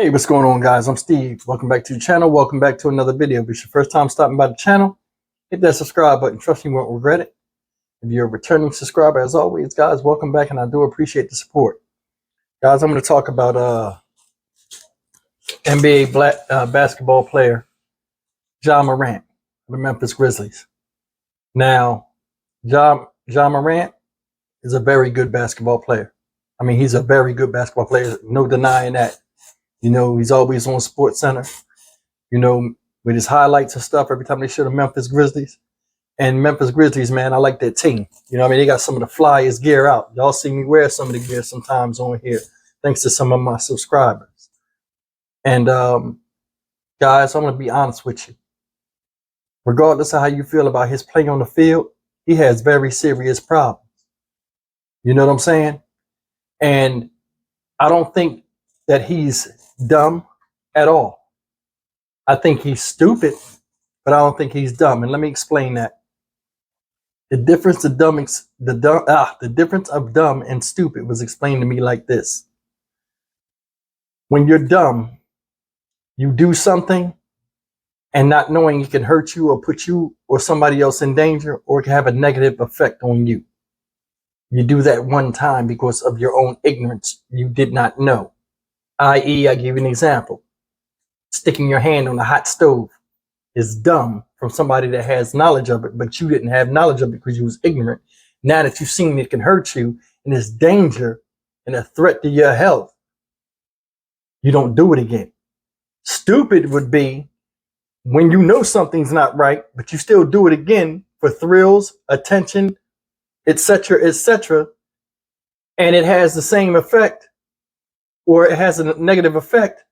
Hey, what's going on, guys? I'm Steve. Welcome back to the channel. Welcome back to another video. If it's your first time stopping by the channel, hit that subscribe button. Trust me, you won't regret it. If you're a returning subscriber, as always, guys, welcome back, and I do appreciate the support. Guys, I'm going to talk about NBA basketball player Ja Morant, the Memphis Grizzlies. Now, Ja Morant is a very good basketball player. I mean, he's a very good basketball player. No denying that. You know, he's always on Sports Center, you know, with his highlights and stuff every time they show the Memphis Grizzlies. And Memphis Grizzlies, man, I like that team. You know what I mean? They got some of the flyest gear out. Y'all see me wear some of the gear sometimes on here, thanks to some of my subscribers. And guys, I'm going to be honest with you. Regardless of how you feel about his play on the field, he has very serious problems. You know what I'm saying? And I don't think that he's dumb at all. I think he's stupid, but I don't think he's dumb. And let me explain that. The difference of dumb and stupid was explained to me like this. When you're dumb, you do something and not knowing it can hurt you or put you or somebody else in danger, or it can have a negative effect on you. You do that one time because of your own ignorance. You did not know. I.e., I give you an example. Sticking your hand on a hot stove is dumb from somebody that has knowledge of it, but you didn't have knowledge of it because you was ignorant. Now that you've seen it can hurt you and it's danger and a threat to your health, you don't do it again. Stupid would be when you know something's not right, but you still do it again for thrills, attention, etc., etc., and it has the same effect, or it has a negative effect.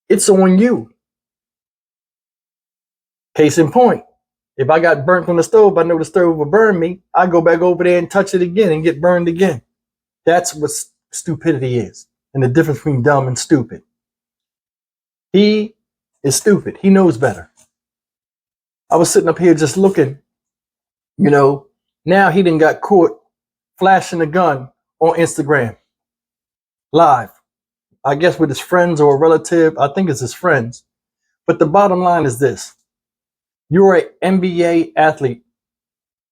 It's on you. Case in point, if I got burnt on the stove, I know the stove will burn me. I go back over there and touch it again and get burned again. That's what stupidity is, and the difference between dumb and stupid. He is stupid. He knows better. I was sitting up here just looking, you know, now he done got caught flashing a gun on Instagram live. I guess with his friends or a relative. I think it's his friends. But the bottom line is this. You're an NBA athlete.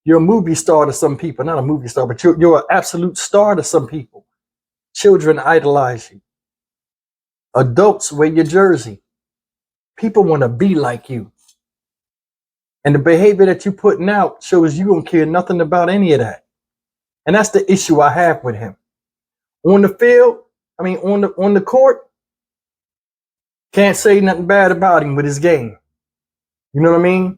You're a movie star to some people. Not a movie star, but you're an absolute star to some people. Children idolize you. Adults wear your jersey. People want to be like you. And the behavior that you're putting out shows you don't care nothing about any of that. And that's the issue I have with him. On the field, I mean, on the court, can't say nothing bad about him with his game. You know what I mean?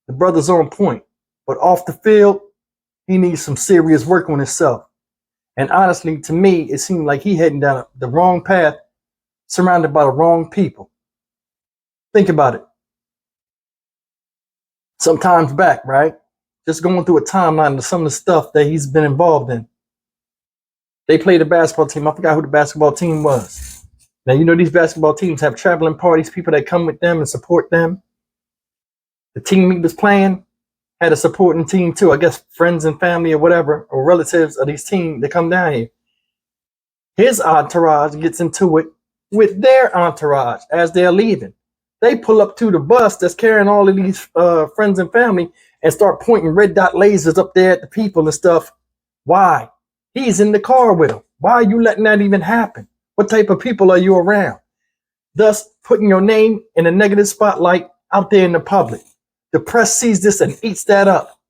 The brother's on point. But off the field, he needs some serious work on himself. And honestly, to me, it seemed like he heading down the wrong path, surrounded by the wrong people. Think about it. Sometimes back, right? Just going through a timeline of some of the stuff that he's been involved in. They played a basketball team. I forgot who the basketball team was. Now, you know, these basketball teams have traveling parties, people that come with them and support them. The team he was playing had a supporting team too. I guess friends and family or whatever, or relatives of these teams that come down here. His entourage gets into it with their entourage as they're leaving. They pull up to the bus that's carrying all of these friends and family and start pointing red dot lasers up there at the people and stuff. Why? He's in the car with them. Why are you letting that even happen? What type of people are you around? Thus, putting your name in a negative spotlight out there in the public. The press sees this and eats that up.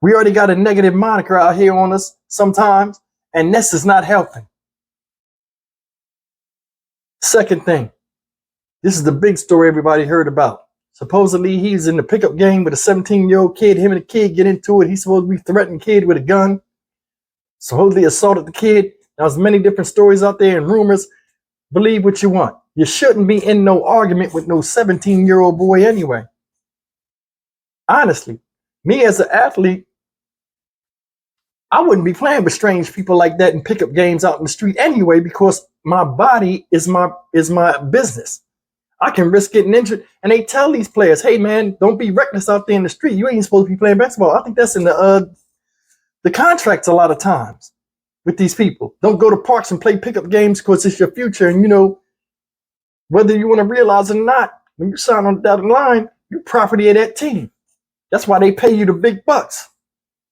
We already got a negative moniker out here on us sometimes, and this is not helping. Second thing, this is the big story everybody heard about. Supposedly, he's in the pickup game with a 17-year-old kid. Him and the kid get into it. He's supposed to be threatening the kid with a gun. Supposedly assaulted the kid. There's many different stories out there and rumors. Believe what you want. You shouldn't be in no argument with no 17-year-old boy anyway. Honestly, me as an athlete, I wouldn't be playing with strange people like that in pickup games out in the street anyway, because my body is my business. I can risk getting injured. And they tell these players, hey man, don't be reckless out there in the street. You ain't supposed to be playing basketball. I think that's in the contracts a lot of times. with these people. Don't go to parks and play pickup games because it's your future. And, you know, whether you want to realize it or not, when you sign on the dotted line, you're property of that team. That's why they pay you the big bucks.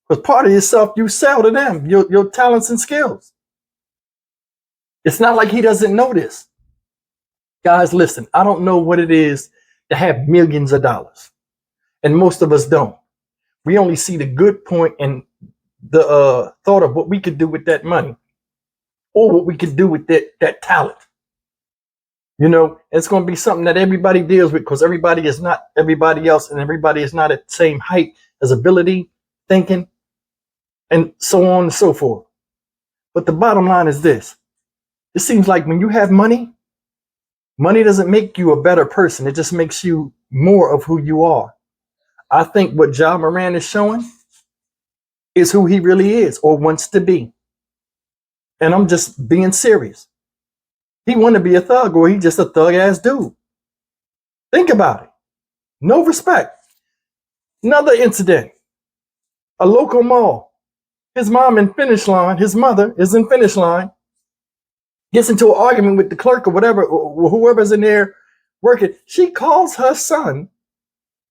Because part of yourself, you sell to them, your talents and skills. It's not like he doesn't know this. Guys, listen, I don't know what it is to have millions of dollars. And most of us don't. We only see the good point and the thought of what we could do with that money or what we could do with that talent. You know, it's going to be something that everybody deals with because everybody is not everybody else and everybody is not at the same height as ability, thinking, and so on and so forth. But the bottom line is this. It seems like when you have money, money doesn't make you a better person. It just makes you more of who you are. I think what Ja Morant is showing is who he really is or wants to be. And I'm just being serious. He want to be a thug or he just a thug ass dude. Think about it. No respect. Another incident. A local mall. His mom in finish line. His mother is in finish line. Gets into an argument with the clerk or whatever, or whoever's in there working. She calls her son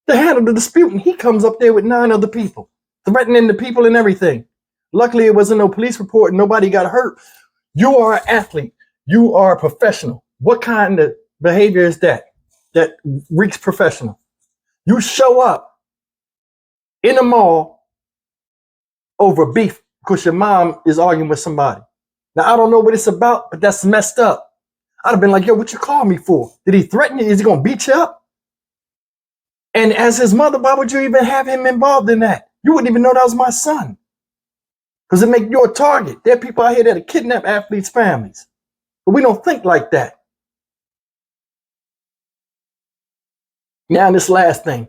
to handle the dispute, and he comes up there with 9 other people, threatening the people and everything. Luckily, it wasn't no police report and nobody got hurt. You are an athlete. You are a professional. What kind of behavior is that reeks professional? You show up in a mall over beef because your mom is arguing with somebody. Now, I don't know what it's about, but that's messed up. I'd have been like, yo, what you call me for? Did he threaten you? Is he going to beat you up? And as his mother, why would you even have him involved in that? You wouldn't even know that was my son. Because it make you a target. There are people out here that kidnap athletes' families. But we don't think like that. Now, this last thing.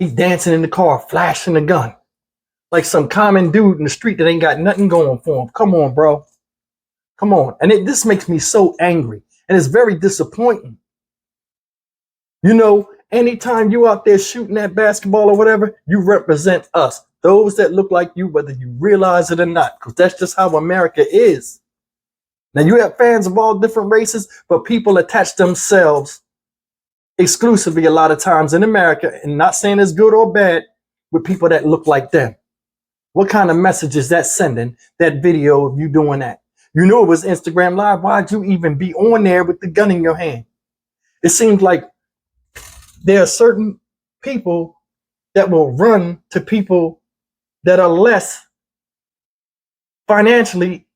He's dancing in the car, flashing a gun. Like some common dude in the street that ain't got nothing going for him. Come on, bro. Come on. And this makes me so angry. And it's very disappointing. You know, anytime you out there shooting that basketball or whatever, you represent us. Those that look like you, whether you realize it or not. Because that's just how America is. Now, you have fans of all different races, but people attach themselves exclusively a lot of times in America, and not saying it's good or bad, with people that look like them. What kind of message is that sending, that video of you doing that? You know it was Instagram Live. Why'd you even be on there with the gun in your hand? It seems like there are certain people that will run to people that are less financially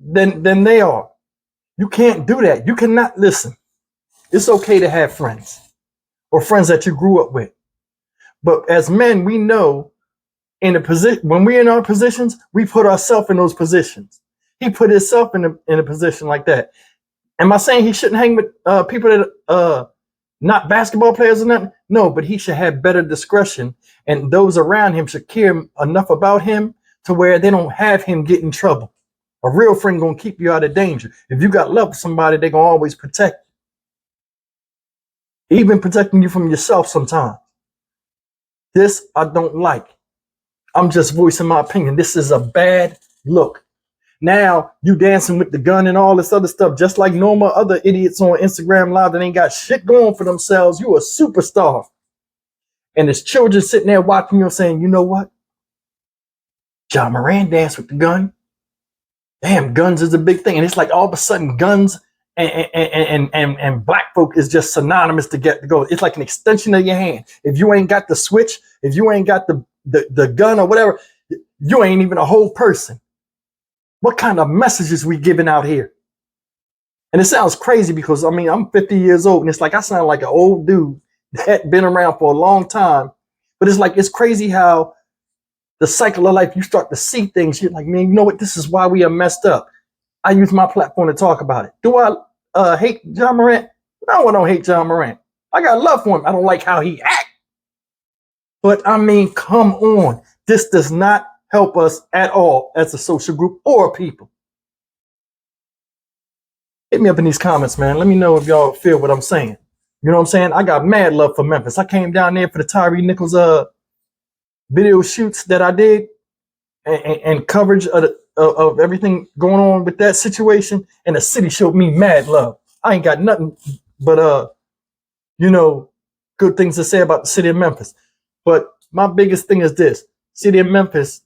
than they are. You can't do that. You cannot listen. It's okay to have friends or friends that you grew up with. But as men, we know in a position, when we're in our positions, we put ourselves in those positions. He put himself in a position like that. Am I saying he shouldn't hang with people that not basketball players or nothing? No, but he should have better discretion, and those around him should care enough about him to where they don't have him get in trouble. A real friend gonna keep you out of danger. If you got love for somebody, they're gonna always protect you. Even protecting you from yourself sometimes. This I don't like. I'm just voicing my opinion. This is a bad look. Now you dancing with the gun and all this other stuff, just like normal other idiots on Instagram Live that ain't got shit going for themselves. You a superstar. And there's children sitting there watching you saying, you know what? Ja Morant danced with the gun. Damn, guns is a big thing. And it's like all of a sudden guns and black folk is just synonymous to go. It's like an extension of your hand. If you ain't got the switch, if you ain't got the gun or whatever, you ain't even a whole person. What kind of messages we giving out here? And it sounds crazy because, I mean, I'm 50 years old and it's like I sound like an old dude that been around for a long time. But it's like, it's crazy how the cycle of life, you start to see things. You're like, man, you know what? This is why we are messed up. I use my platform to talk about it. Do I hate Ja Morant? No, I don't hate Ja Morant. I got love for him. I don't like how he acts. But I mean, come on. This does not help us at all as a social group or people. Hit me up in these comments, man. Let me know if y'all feel what I'm saying. You know what I'm saying? I got mad love for Memphis. I came down there for the Tyree Nichols video shoots that I did and coverage of of everything going on with that situation, and the city showed me mad love. I ain't got nothing but good things to say about the city of Memphis. But my biggest thing is this: city of Memphis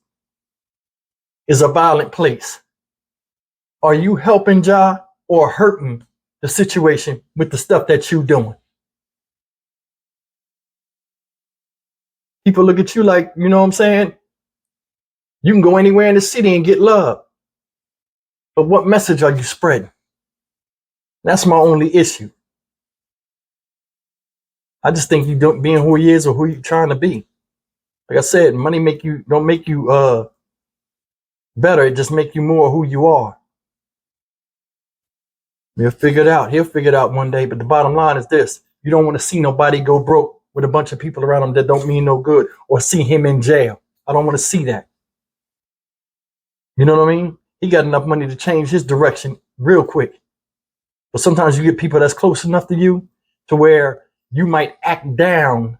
is a violent place. Are you helping Ja or hurting the situation with the stuff that you doing? People look at you like, you know what I'm saying? You can go anywhere in the city and get love. But what message are you spreading? That's my only issue. I just think you don't being who he is or who you're trying to be. Like I said, money don't make you better. It just make you more who you are. He'll figure it out. He'll figure it out one day. But the bottom line is this: you don't want to see nobody go broke with a bunch of people around him that don't mean no good, or see him in jail. I don't want to see that. You know what I mean? He got enough money to change his direction real quick. But sometimes you get people that's close enough to you to where you might act down,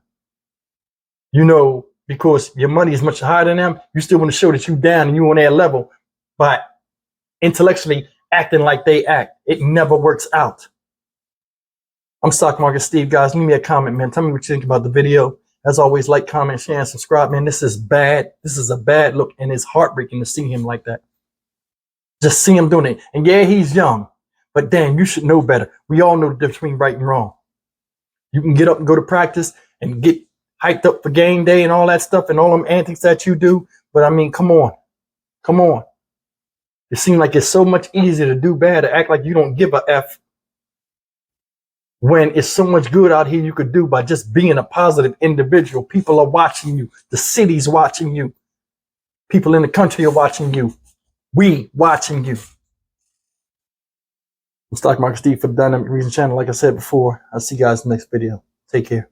because your money is much higher than them. You still want to show that you down and you on their level by intellectually acting like they act. It never works out. I'm Stock Market Steve, guys. Leave me a comment, man. Tell me what you think about the video. As always, like, comment, share, and subscribe, man. This is bad. This is a bad look, and it's heartbreaking to see him like that. Just see him doing it. And yeah, he's young, but damn, you should know better. We all know the difference between right and wrong. You can get up and go to practice and get hyped up for game day and all that stuff and all them antics that you do. But I mean, come on. Come on. It seems like it's so much easier to do bad, to act like you don't give a F, when it's so much good out here you could do by just being a positive individual. People are watching you. The city's watching you. People in the country are watching you. We watching you. I'm Stock Market Steve for the Dynamic Reason channel. Like I said before, I'll see you guys in the next video. Take care.